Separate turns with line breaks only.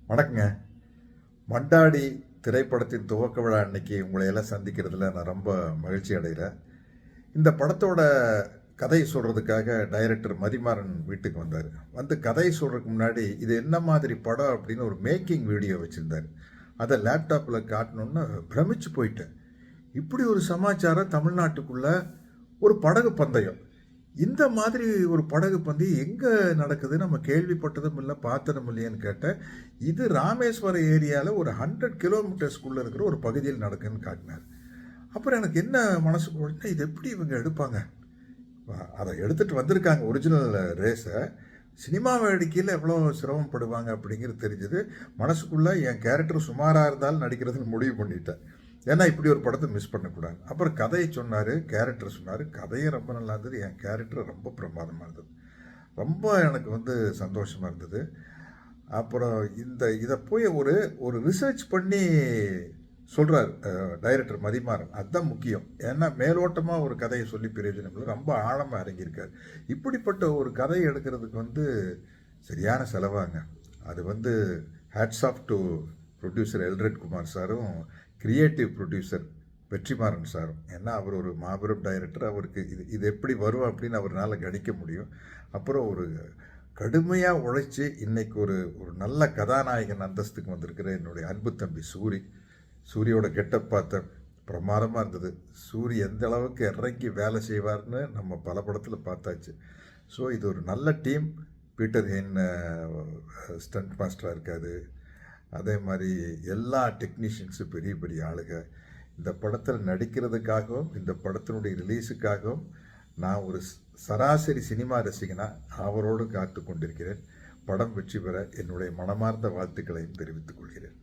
வணக்கங்க. மண்டாடி திரைப்படத்தின் துவக்க விழா அன்னைக்கு உங்களை எல்லாம் சந்திக்கிறதுல நான் ரொம்ப மகிழ்ச்சி அடைகிறேன். இந்த படத்தோட கதை சொல்கிறதுக்காக டைரக்டர் மதிமாறன் வீட்டுக்கு வந்தார். வந்து கதை சொல்கிறதுக்கு முன்னாடி இது என்ன மாதிரி படம் அப்படின்னு ஒரு மேக்கிங் வீடியோ வச்சுருந்தார். அதை லேப்டாப்பில் காட்டணுன்னு பிரமிச்சு போயிட்டேன். இப்படி ஒரு சமாச்சாரம் தமிழ்நாட்டுக்குள்ள ஒரு படகு பந்தயம், இந்த மாதிரி ஒரு படகு பந்தயம் எங்கே நடக்குது, நம்ம கேள்விப்பட்டதும் இல்லை பார்த்ததும் இல்லையேன்னு கேட்டேன். இது ராமேஸ்வரம் ஏரியாவில் ஒரு 100 கிலோமீட்டர்ஸ்குள்ளே இருக்கிற ஒரு பகுதியில் நடக்குதுன்னு காட்டினார். அப்புறம் எனக்கு என்ன மனசுக்கு ஓடினா, இது எப்படி இவங்க எடுப்பாங்க, அதை எடுத்துகிட்டு வந்திருக்காங்க ஒரிஜினல் ரேஸை, சினிமாவை அடிக்கையில் எவ்வளோ சிரமப்படுவாங்க அப்படிங்கிறது தெரிஞ்சது. மனசுக்குள்ளே என் கேரக்டர் சுமாராக இருந்தாலும் நடிக்கிறதுன்னு முடிவு பண்ணிட்டேன். ஏன்னா இப்படி ஒரு படத்தை மிஸ் பண்ணக்கூடாது. அப்புறம் கதையை சொன்னார், கேரக்டர் சொன்னார். கதையே ரொம்ப நல்லா இருந்தது, என் கேரக்டர் ரொம்ப பிரமாதமாக இருந்தது. ரொம்ப எனக்கு சந்தோஷமாக இருந்தது. அப்புறம் இதை போய் ஒரு ரிசர்ச் பண்ணி சொல்கிறார் டைரக்டர் மதிமாறன். அதுதான் முக்கியம். ஏன்னா மேலோட்டமாக ஒரு கதையை சொல்லி பிரயோஜனம் இல்லை, ரொம்ப ஆழமாக இறங்கியிருக்கார். இப்படிப்பட்ட ஒரு கதையை எடுக்கிறதுக்கு சரியான செலவாங்க. அது hats off to producer Elred Kumar சாரும் கிரியேட்டிவ் ப்ரொடியூசர் வெற்றிமாறன் சாரும். ஏன்னா அவர் ஒரு மாபெரும் டைரக்டர். அவருக்கு இது எப்படி வரும் அப்படின்னு அவரால் கணிக்க முடியும். அப்புறம் ஒரு கடுமையாக உழைச்சி இன்னைக்கு ஒரு நல்ல கதாநாயகன் அந்தஸ்துக்கு வந்திருக்கிற என்னுடைய அன்பு தம்பி சூரியோட கெட்டப் பார்த்தேன், பிரமாதமாக இருந்தது. சூரி எந்த அளவுக்கு இறங்கி வேலை செய்வார்னு நம்ம பல படத்தில் பார்த்தாச்சு. ஸோ இது ஒரு நல்ல டீம். பீட்டர் ஹெயின் ஸ்டண்ட் மாஸ்டராக இருக்காது. அதே மாதிரி எல்லா டெக்னீஷியன்ஸும் பெரிய பெரிய ஆளுங்க. இந்த படத்தில் நடிக்கிறதுக்காகவும் இந்த படத்தினுடைய ரிலீஸுக்காகவும் நான் ஒரு சராசரி சினிமா ரசிகனாக அவரோடு காத்து கொண்டிருக்கிறேன். படம் வெற்றி பெற என்னுடைய மனமார்ந்த வாழ்த்துக்களையும் தெரிவித்துக் கொள்கிறேன்.